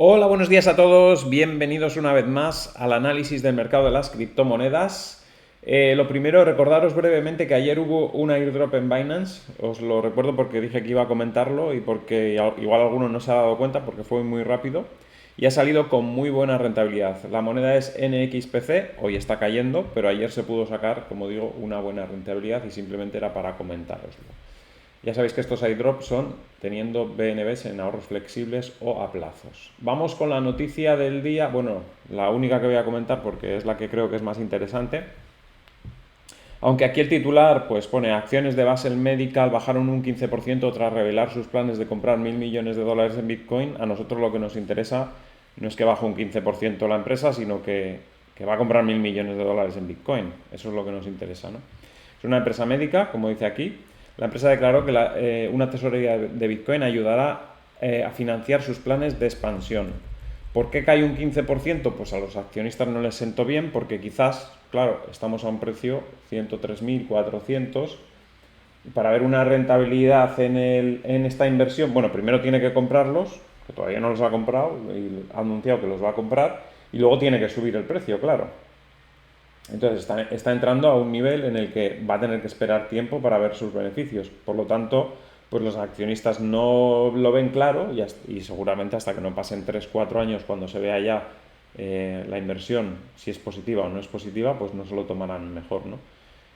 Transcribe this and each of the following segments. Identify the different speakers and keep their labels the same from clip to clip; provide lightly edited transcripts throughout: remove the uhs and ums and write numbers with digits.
Speaker 1: Hola, buenos días a todos. Bienvenidos una vez más al análisis del mercado de las criptomonedas. Lo primero, recordaros brevemente que ayer hubo un airdrop en Binance. Os lo recuerdo porque dije que iba a comentarlo y porque igual alguno no se ha dado cuenta porque fue muy rápido. Y ha salido con muy buena rentabilidad. La moneda es NXPC, hoy está cayendo, pero ayer se pudo sacar, como digo, una buena rentabilidad y simplemente era para comentároslo. Ya sabéis que estos iDrops son teniendo BNBs en ahorros flexibles o a plazos. Vamos con la noticia del día, bueno, la única que voy a comentar porque es la que creo que es más interesante. Aunque aquí el titular pues pone acciones de Basel Medical bajaron un 15% tras revelar sus planes de comprar 1.000 millones de dólares en Bitcoin, a nosotros lo que nos interesa no es que baje un 15% la empresa, sino que va a comprar 1.000 millones de dólares en Bitcoin. Eso es lo que nos interesa, ¿no? Es una empresa médica, como dice aquí. La empresa declaró que una tesorería de Bitcoin ayudará a financiar sus planes de expansión. ¿Por qué cae un 15%? Pues a los accionistas no les sentó bien porque quizás, claro, estamos a un precio 103.400 y para ver una rentabilidad en esta inversión, bueno, primero tiene que comprarlos, que todavía no los ha comprado y ha anunciado que los va a comprar, y luego tiene que subir el precio, claro. Entonces está entrando a un nivel en el que va a tener que esperar tiempo para ver sus beneficios. Por lo tanto, pues los accionistas no lo ven claro y seguramente hasta que no pasen 3 4 años cuando se vea ya la inversión, si es positiva o no es positiva, pues no se lo tomarán mejor, ¿no?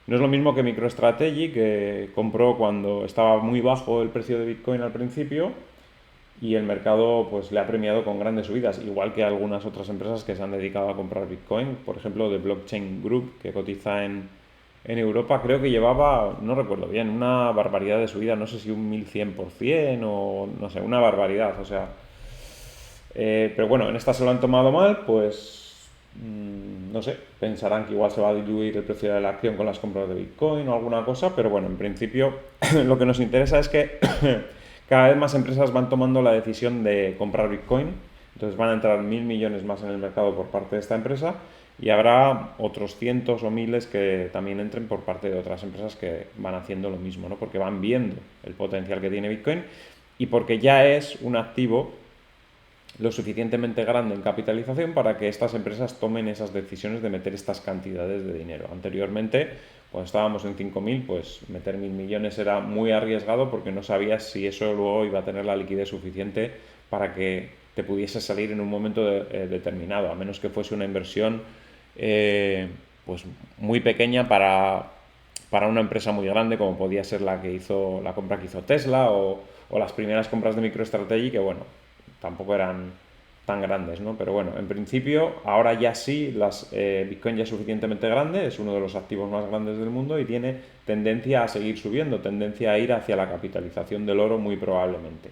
Speaker 1: No es lo mismo que MicroStrategy, que compró cuando estaba muy bajo el precio de Bitcoin al principio y el mercado pues le ha premiado con grandes subidas, igual que algunas otras empresas que se han dedicado a comprar Bitcoin, por ejemplo de Blockchain Group, que cotiza en Europa, creo que llevaba, no recuerdo bien, una barbaridad de subida, no sé si un 1100% o no sé, una barbaridad, o sea, pero bueno, en esta se lo han tomado mal, pues no sé, pensarán que igual se va a diluir el precio de la acción con las compras de Bitcoin o alguna cosa, pero bueno, en principio lo que nos interesa es que cada vez más empresas van tomando la decisión de comprar Bitcoin, entonces van a entrar 1.000 millones más en el mercado por parte de esta empresa y habrá otros cientos o miles que también entren por parte de otras empresas que van haciendo lo mismo, ¿no? Porque van viendo el potencial que tiene Bitcoin y porque ya es un activo lo suficientemente grande en capitalización para que estas empresas tomen esas decisiones de meter estas cantidades de dinero. Anteriormente, cuando estábamos en 5.000, pues meter 1.000 millones era muy arriesgado porque no sabías si eso luego iba a tener la liquidez suficiente para que te pudiese salir en un momento determinado, a menos que fuese una inversión eh, pues muy pequeña para una empresa muy grande como podía ser la compra que hizo Tesla o las primeras compras de MicroStrategy, que bueno, tampoco eran tan grandes, ¿no? Pero bueno, en principio, ahora ya sí, Bitcoin ya es suficientemente grande, es uno de los activos más grandes del mundo y tiene tendencia a seguir subiendo, tendencia a ir hacia la capitalización del oro muy probablemente.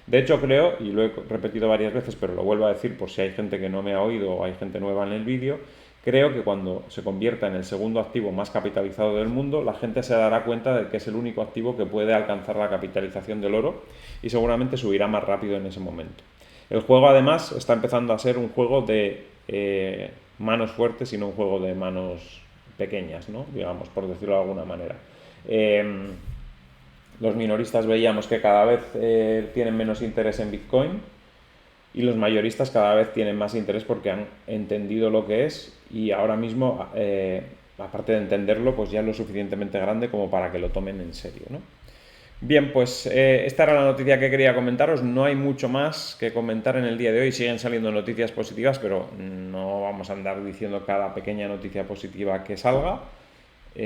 Speaker 1: De hecho, creo, y lo he repetido varias veces, pero lo vuelvo a decir por si hay gente que no me ha oído o hay gente nueva en el vídeo, creo que cuando se convierta en el segundo activo más capitalizado del mundo, la gente se dará cuenta de que es el único activo que puede alcanzar la capitalización del oro y seguramente subirá más rápido en ese momento. El juego además está empezando a ser un juego de manos fuertes y no un juego de manos pequeñas, ¿no? Digamos, por decirlo de alguna manera. Eh, los minoristas veíamos que cada vez tienen menos interés en Bitcoin y los mayoristas cada vez tienen más interés porque han entendido lo que es y ahora mismo, aparte de entenderlo, pues ya es lo suficientemente grande como para que lo tomen en serio, ¿no? Bien, pues esta era la noticia que quería comentaros. No hay mucho más que comentar en el día de hoy. Siguen saliendo noticias positivas, pero no vamos a andar diciendo cada pequeña noticia positiva que salga.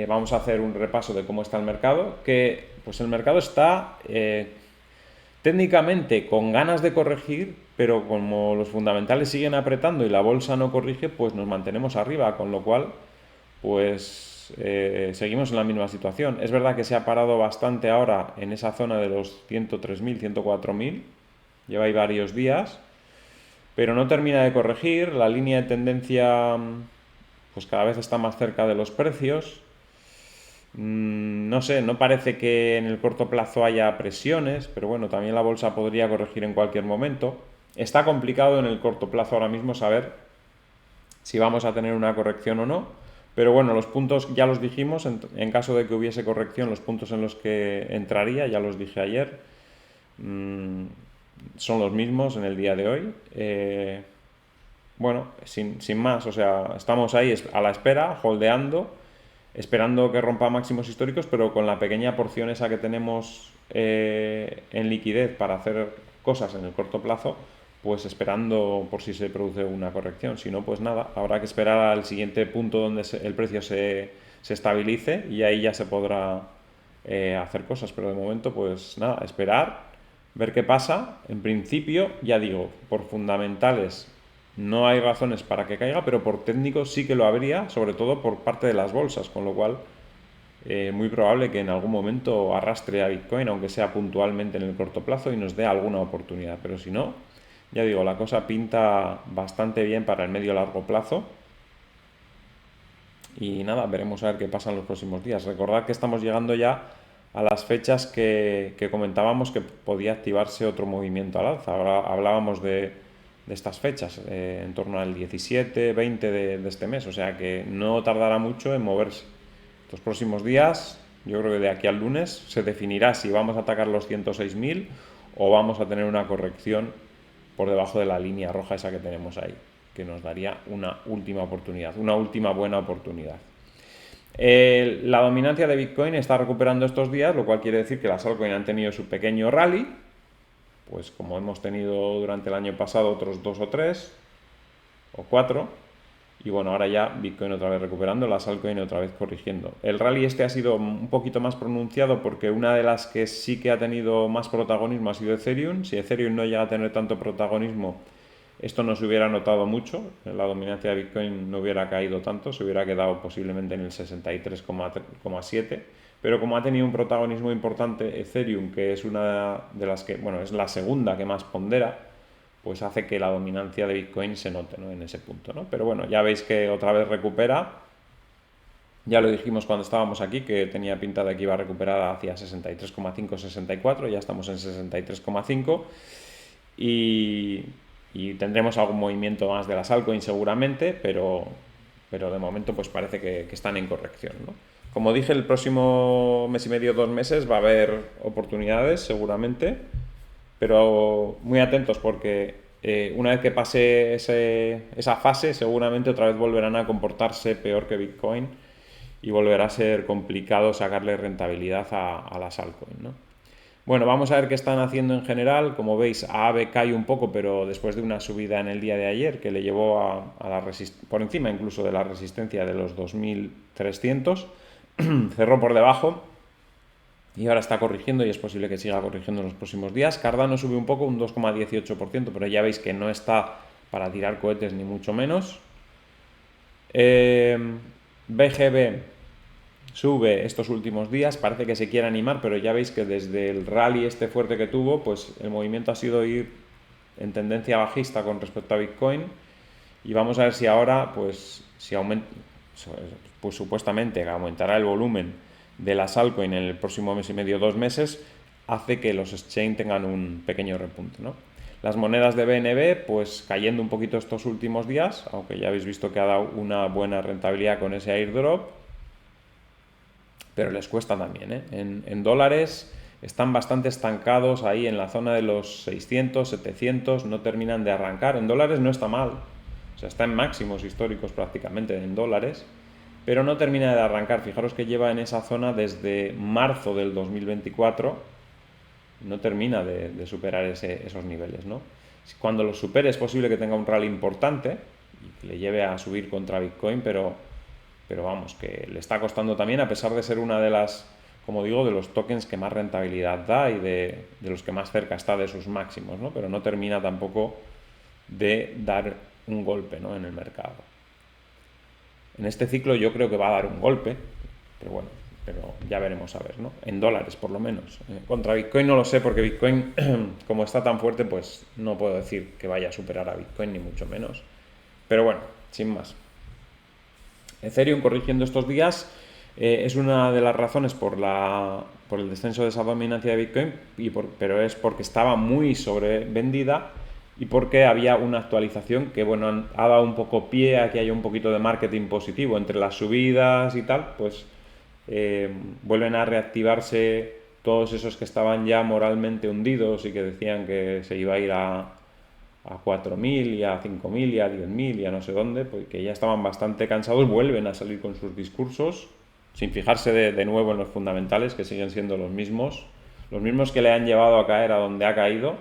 Speaker 1: Vamos a hacer un repaso de cómo está el mercado. Que pues el mercado está técnicamente con ganas de corregir, pero como los fundamentales siguen apretando y la bolsa no corrige, pues nos mantenemos arriba, con lo cual pues seguimos en la misma situación. Es verdad que se ha parado bastante ahora en esa zona de los 103.000, 104.000, lleva ahí varios días, pero no termina de corregir, la línea de tendencia pues cada vez está más cerca de los precios. No sé, no parece que en el corto plazo haya presiones, pero bueno, también la bolsa podría corregir en cualquier momento. Está complicado en el corto plazo ahora mismo saber si vamos a tener una corrección o no, pero bueno, los puntos ya los dijimos, en caso de que hubiese corrección, los puntos en los que entraría, ya los dije ayer. son los mismos en el día de hoy. Bueno, sin más, o sea, estamos ahí a la espera, holdeando, esperando que rompa máximos históricos, pero con la pequeña porción esa que tenemos en liquidez para hacer cosas en el corto plazo, pues esperando por si se produce una corrección. Si no, pues nada, habrá que esperar al siguiente punto donde el precio se estabilice y ahí ya se podrá hacer cosas, pero de momento, pues nada, esperar, ver qué pasa. En principio, ya digo, por fundamentales no hay razones para que caiga, pero por técnicos sí que lo habría, sobre todo por parte de las bolsas, con lo cual muy probable que en algún momento arrastre a Bitcoin, aunque sea puntualmente en el corto plazo, y nos dé alguna oportunidad. Pero si no, ya digo, la cosa pinta bastante bien para el medio largo plazo. Y nada, veremos a ver qué pasa en los próximos días. Recordad que estamos llegando ya a las fechas que comentábamos que podía activarse otro movimiento al alza. Ahora hablábamos de estas fechas, en torno al 17, 20 de este mes. O sea que no tardará mucho en moverse. Los próximos días, yo creo que de aquí al lunes, se definirá si vamos a atacar los 106.000 o vamos a tener una corrección por debajo de la línea roja esa que tenemos ahí, que nos daría una última oportunidad, una última buena oportunidad. La dominancia de Bitcoin está recuperando estos días, lo cual quiere decir que las altcoins han tenido su pequeño rally, pues como hemos tenido durante el año pasado otros 2 o 3 o 4, y bueno, ahora ya Bitcoin otra vez recuperando, las altcoins otra vez corrigiendo. El rally este ha sido un poquito más pronunciado porque una de las que sí que ha tenido más protagonismo ha sido Ethereum. Si Ethereum no llega a tener tanto protagonismo, esto no se hubiera notado mucho, la dominancia de Bitcoin no hubiera caído tanto, se hubiera quedado posiblemente en el 63,7, pero como ha tenido un protagonismo importante Ethereum, que es una de las que, bueno, es la segunda que más pondera, pues hace que la dominancia de Bitcoin se note, ¿no?, en ese punto, ¿no? Pero bueno, ya veis que otra vez recupera. Ya lo dijimos cuando estábamos aquí, que tenía pinta de que iba a recuperar hacia 63,5, 64, ya estamos en 63,5 y tendremos algún movimiento más de las altcoins seguramente, pero de momento pues parece que están en corrección, ¿no? Como dije, el próximo mes y medio, 2 meses, va a haber oportunidades seguramente, pero muy atentos porque una vez que pase esa fase, seguramente otra vez volverán a comportarse peor que Bitcoin y volverá a ser complicado sacarle rentabilidad a las altcoins, ¿no? Bueno, vamos a ver qué están haciendo en general. Como veis, AAVE cae un poco, pero después de una subida en el día de ayer que le llevó por encima incluso de la resistencia de los 2.300, cerró por debajo y ahora está corrigiendo y es posible que siga corrigiendo en los próximos días. Cardano sube un poco, un 2,18%, pero ya veis que no está para tirar cohetes ni mucho menos. BGB sube estos últimos días, parece que se quiere animar, pero ya veis que desde el rally este fuerte que tuvo, pues el movimiento ha sido ir en tendencia bajista con respecto a Bitcoin, y vamos a ver si ahora, pues si aumenta, pues supuestamente aumentará el volumen de las altcoins en el próximo mes y medio, 2 meses, hace que los exchange tengan un pequeño repunte, ¿no? Las monedas de BNB, pues cayendo un poquito estos últimos días, aunque ya habéis visto que ha dado una buena rentabilidad con ese airdrop, pero les cuesta también, ¿eh? En dólares están bastante estancados ahí en la zona de los 600, 700, no terminan de arrancar. En dólares no está mal, o sea, está en máximos históricos prácticamente en dólares, pero no termina de arrancar. Fijaros que lleva en esa zona desde marzo del 2024, no termina de superar esos niveles, ¿no? Cuando los supere es posible que tenga un rally importante y que le lleve a subir contra Bitcoin, pero vamos, que le está costando también, a pesar de ser una de las, como digo, de los tokens que más rentabilidad da y de los que más cerca está de sus máximos, ¿no? Pero no termina tampoco de dar un golpe, ¿no?, en el mercado. En este ciclo yo creo que va a dar un golpe, pero bueno, pero ya veremos a ver, ¿no? En dólares, por lo menos. Contra Bitcoin no lo sé, porque Bitcoin, como está tan fuerte, pues no puedo decir que vaya a superar a Bitcoin, ni mucho menos. Pero bueno, sin más. Ethereum corrigiendo estos días es una de las razones por el descenso de esa dominancia de Bitcoin, pero es porque estaba muy sobrevendida y porque había una actualización que, bueno, ha dado un poco pie a que haya un poquito de marketing positivo entre las subidas y tal, pues vuelven a reactivarse todos esos que estaban ya moralmente hundidos y que decían que se iba a ir a 4.000 y a 5.000 y a 10.000 y a no sé dónde, pues que ya estaban bastante cansados, vuelven a salir con sus discursos, sin fijarse de nuevo en los fundamentales, que siguen siendo los mismos que le han llevado a caer a donde ha caído,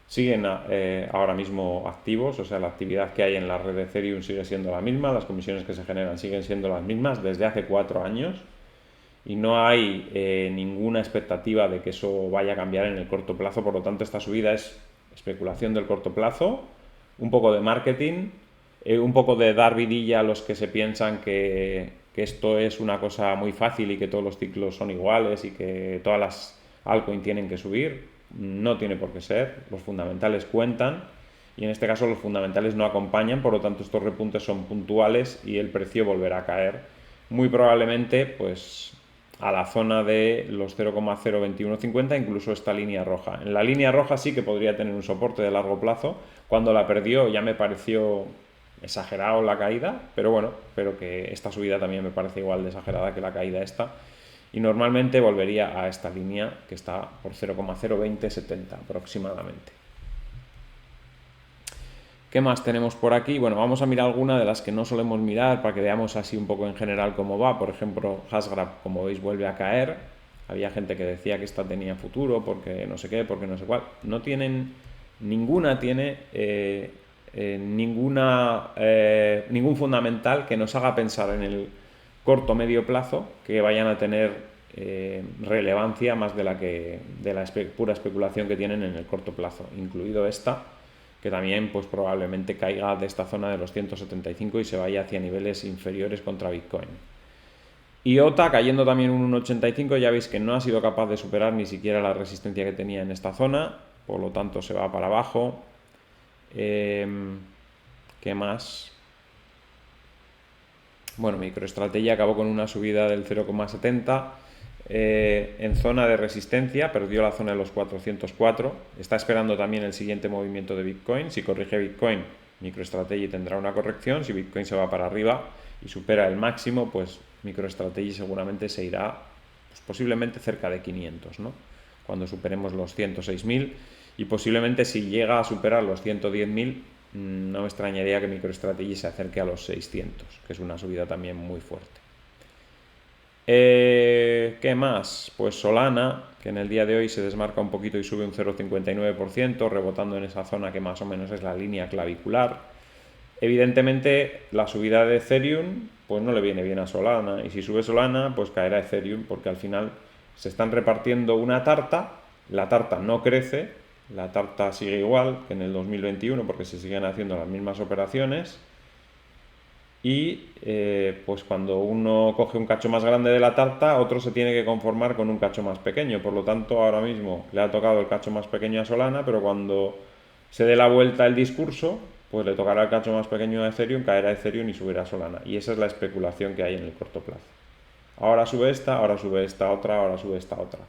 Speaker 1: siguen ahora mismo activos, o sea, la actividad que hay en la red de Ethereum sigue siendo la misma, las comisiones que se generan siguen siendo las mismas desde hace 4 años, y no hay ninguna expectativa de que eso vaya a cambiar en el corto plazo. Por lo tanto, esta subida es especulación del corto plazo, un poco de marketing, un poco de dar vidilla a los que se piensan que esto es una cosa muy fácil y que todos los ciclos son iguales y que todas las altcoins tienen que subir. No tiene por qué ser, los fundamentales cuentan y en este caso los fundamentales no acompañan, por lo tanto estos repuntes son puntuales y el precio volverá a caer muy probablemente pues a la zona de los 0,02150, incluso esta línea roja. En la línea roja sí que podría tener un soporte de largo plazo. Cuando la perdió ya me pareció exagerado la caída, pero bueno, pero que esta subida también me parece igual de exagerada que la caída esta. Y normalmente volvería a esta línea que está por 0,02070 aproximadamente. ¿Qué más tenemos por aquí? Bueno, vamos a mirar alguna de las que no solemos mirar para que veamos así un poco en general cómo va. Por ejemplo, Hashgraph, como veis, vuelve a caer. Había gente que decía que esta tenía futuro porque no sé qué, porque no sé cuál. No tienen, ninguna tiene ningún fundamental que nos haga pensar en el corto o medio plazo que vayan a tener relevancia más de la pura especulación que tienen en el corto plazo, incluido esta, que también pues probablemente caiga de esta zona de los 175 y se vaya hacia niveles inferiores contra Bitcoin. IOTA cayendo también un 1,85, ya veis que no ha sido capaz de superar ni siquiera la resistencia que tenía en esta zona, por lo tanto se va para abajo. ¿Qué más? Bueno, MicroStrategy acabó con una subida del 0,70 en zona de resistencia, perdió la zona de los 404, está esperando también el siguiente movimiento de Bitcoin. Si corrige Bitcoin, MicroStrategy tendrá una corrección. Si Bitcoin se va para arriba y supera el máximo, pues MicroStrategy seguramente se irá pues posiblemente cerca de 500, ¿no? Cuando superemos los 106.000, y posiblemente si llega a superar los 110.000, no me extrañaría que MicroStrategy se acerque a los 600, que es una subida también muy fuerte. ¿Qué más? Pues Solana, que en el día de hoy se desmarca un poquito y sube un 0,59%, rebotando en esa zona que más o menos es la línea clavicular. Evidentemente, la subida de Ethereum pues no le viene bien a Solana, y si sube Solana, pues caerá Ethereum, porque al final se están repartiendo una tarta, la tarta no crece, la tarta sigue igual que en el 2021 porque se siguen haciendo las mismas operaciones. Y pues cuando uno coge un cacho más grande de la tarta, otro se tiene que conformar con un cacho más pequeño. Por lo tanto, ahora mismo le ha tocado el cacho más pequeño a Solana, pero cuando se dé la vuelta el discurso, pues le tocará el cacho más pequeño a Ethereum, caerá Ethereum y subirá Solana. Y esa es la especulación que hay en el corto plazo. Ahora sube esta otra, ahora sube esta otra.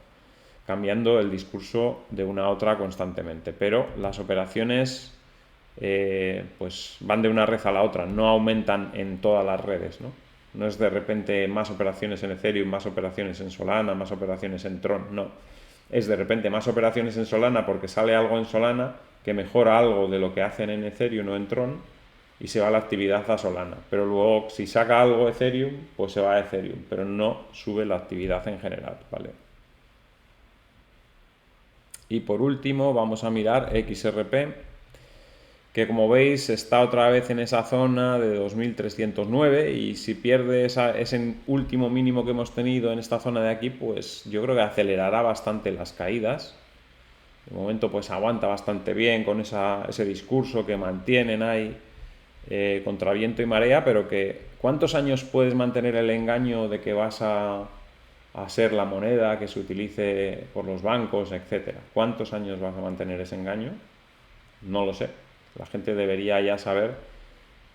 Speaker 1: Cambiando el discurso de una a otra constantemente. Pero las operaciones pues van de una red a la otra, no aumentan en todas las redes, ¿no? No es de repente más operaciones en Ethereum, más operaciones en Solana, más operaciones en Tron, no. Es de repente más operaciones en Solana porque sale algo en Solana que mejora algo de lo que hacen en Ethereum o en Tron y se va la actividad a Solana. Pero luego si saca algo Ethereum, pues se va a Ethereum, pero no sube la actividad en general, ¿vale? Y por último vamos a mirar XRP, que como veis está otra vez en esa zona de 2309, y si pierde ese último mínimo que hemos tenido en esta zona de aquí, pues yo creo que acelerará bastante las caídas. De momento pues aguanta bastante bien con ese discurso que mantienen ahí contra viento y marea, pero que ¿cuántos años puedes mantener el engaño de que vas a ser la moneda que se utilice por los bancos, etcétera? ¿Cuántos años vas a mantener ese engaño? No lo sé. La gente debería ya saber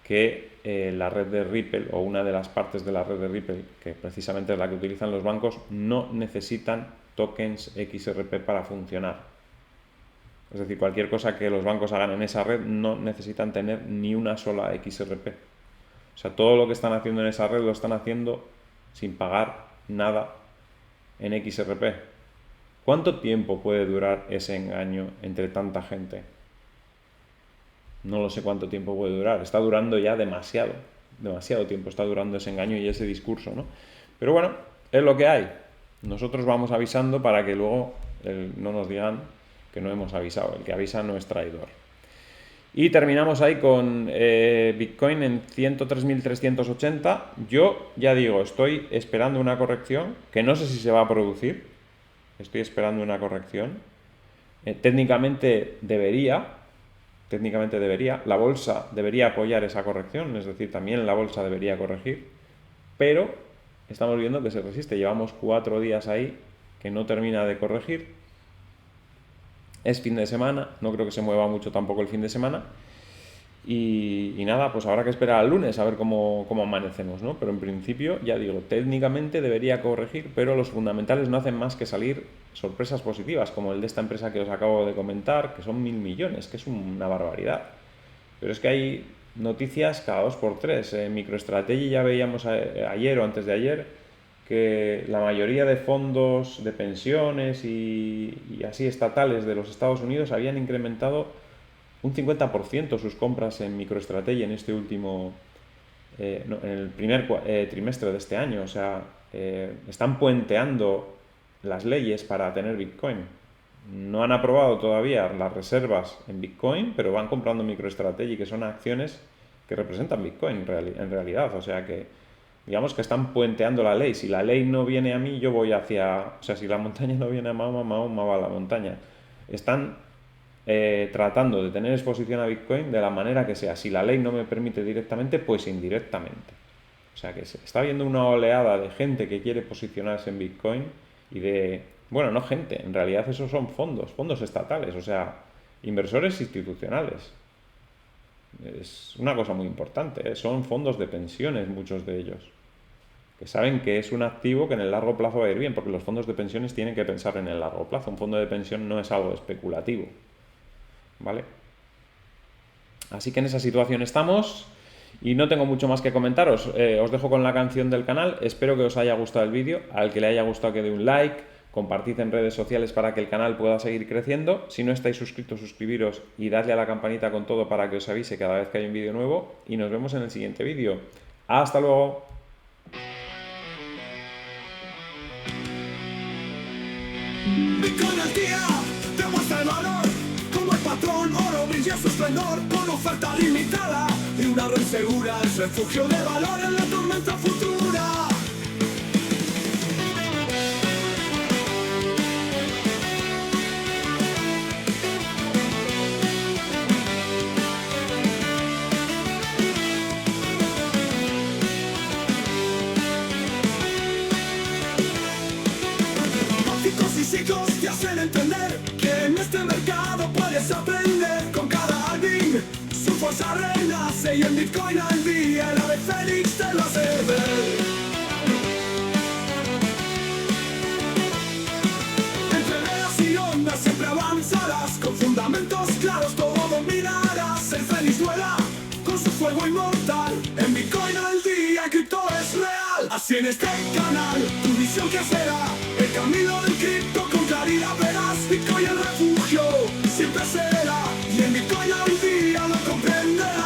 Speaker 1: que la red de Ripple, o una de las partes de la red de Ripple, que precisamente es la que utilizan los bancos, no necesitan tokens XRP para funcionar. Es decir, cualquier cosa que los bancos hagan en esa red no necesitan tener ni una sola XRP. O sea, todo lo que están haciendo en esa red lo están haciendo sin pagar nada en XRP. ¿Cuánto tiempo puede durar ese engaño entre tanta gente? No lo sé cuánto tiempo puede durar. Está durando ya demasiado, demasiado tiempo está durando ese engaño y ese discurso, ¿no? Pero bueno, es lo que hay. Nosotros vamos avisando para que luego no nos digan que no hemos avisado. El que avisa no es traidor. Y terminamos ahí con Bitcoin en 103.380. Yo ya digo, estoy esperando una corrección, que no sé si se va a producir. Estoy esperando una corrección. Técnicamente debería. La bolsa debería apoyar esa corrección, es decir, también la bolsa debería corregir. Pero estamos viendo que se resiste. Llevamos 4 días ahí que no termina de corregir. Es fin de semana, no creo que se mueva mucho tampoco el fin de semana. Y nada, pues habrá que esperar al lunes a ver cómo amanecemos, ¿no? Pero en principio, ya digo, técnicamente debería corregir, pero los fundamentales no hacen más que salir sorpresas positivas, como el de esta empresa que os acabo de comentar, que son 1.000 millones, que es una barbaridad. Pero es que hay noticias cada 2 por 3. En MicroStrategy ya veíamos ayer o antes de ayer que la mayoría de fondos de pensiones y así estatales de los Estados Unidos habían incrementado un 50% sus compras en MicroStrategy en este último, no, en el primer trimestre de este año. O sea, están puenteando las leyes para tener Bitcoin. No han aprobado todavía las reservas en Bitcoin, pero van comprando MicroStrategy, que son acciones que representan Bitcoin en realidad. O sea que, digamos que están puenteando la ley. Si la ley no viene a mí, yo voy hacia... O sea, si la montaña no viene a Mahoma, Mahoma va a la montaña. Están tratando de tener exposición a Bitcoin de la manera que sea. Si la ley no me permite directamente, pues indirectamente. O sea que se está viendo una oleada de gente que quiere posicionarse en Bitcoin y de... Bueno, no gente, en realidad esos son fondos estatales, o sea, inversores institucionales. Es una cosa muy importante, ¿eh? Son fondos de pensiones muchos de ellos, que saben que es un activo que en el largo plazo va a ir bien, porque los fondos de pensiones tienen que pensar en el largo plazo. Un fondo de pensión no es algo especulativo, ¿vale? Así que en esa situación estamos y no tengo mucho más que comentaros. Os dejo con la canción del canal. Espero que os haya gustado el vídeo. Al que le haya gustado, que dé un like, compartid en redes sociales para que el canal pueda seguir creciendo. Si no estáis suscritos, suscribiros y dadle a la campanita con todo para que os avise cada vez que hay un vídeo nuevo. Y nos vemos en el siguiente vídeo. ¡Hasta luego!
Speaker 2: Bitcoin al día, demuestra el valor. Como el patrón, oro brilla su esplendor. Con oferta limitada y una red segura. Es refugio de valor en la tormenta futura. Gráficos y ciclos te hacen entender que en este mercado puedes aprender. Con cada halving su fuerza renace y en Bitcoin al día el ave Félix te lo hace ver. Entre velas y ondas siempre avanzarás. Con fundamentos claros todo dominarás. El Félix vuela con su fuego inmortal. En Bitcoin al día el cripto es real. Así en este canal tu visión que será el camino del cripto con claridad verás. Bitcoin el refugio siempre será. Y en Bitcoin al día lo comprenderás.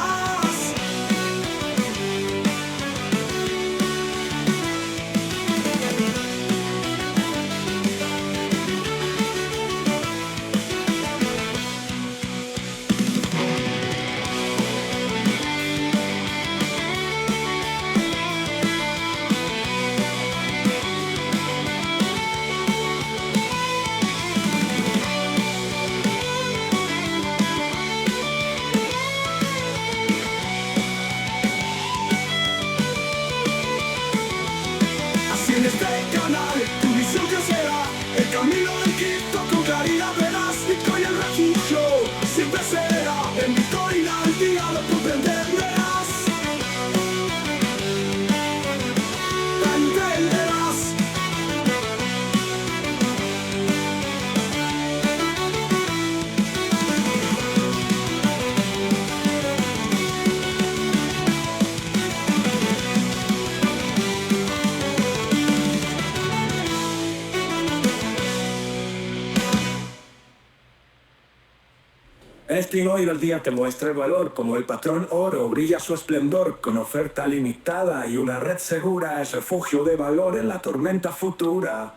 Speaker 2: Así en este canal tu visión crecerá. El camino del cripto con claridad verás. Bitcoin el refugio siempre será. En Bitcoin al día lo comprenderás. Lo entenderás. El tinoid del día te muestra el valor, como el patrón oro brilla su esplendor, con oferta limitada y una red segura, es refugio de valor en la tormenta futura.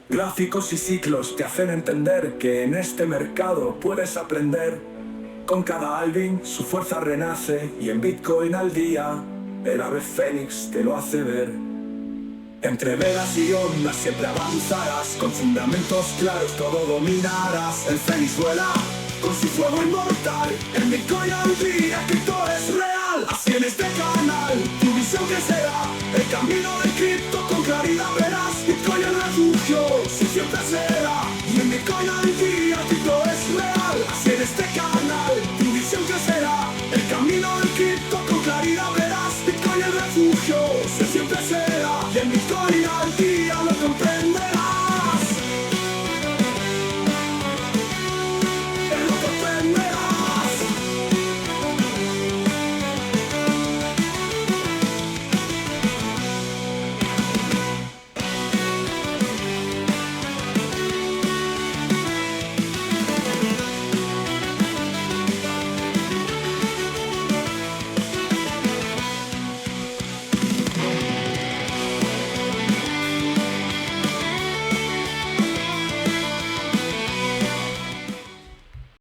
Speaker 2: Gráficos y ciclos te hacen entender que en este mercado puedes aprender. Con cada halving su fuerza renace y en Bitcoin al día el ave fénix te lo hace ver. Entre velas y ondas siempre avanzarás, con fundamentos claros todo dominarás. El fénix vuela con su fuego inmortal, en Bitcoin al día cripto es real. Así en este canal tu visión crecerá, el camino del cripto con claridad verás. Bitcoin el refugio, si siempre será, y en Bitcoin al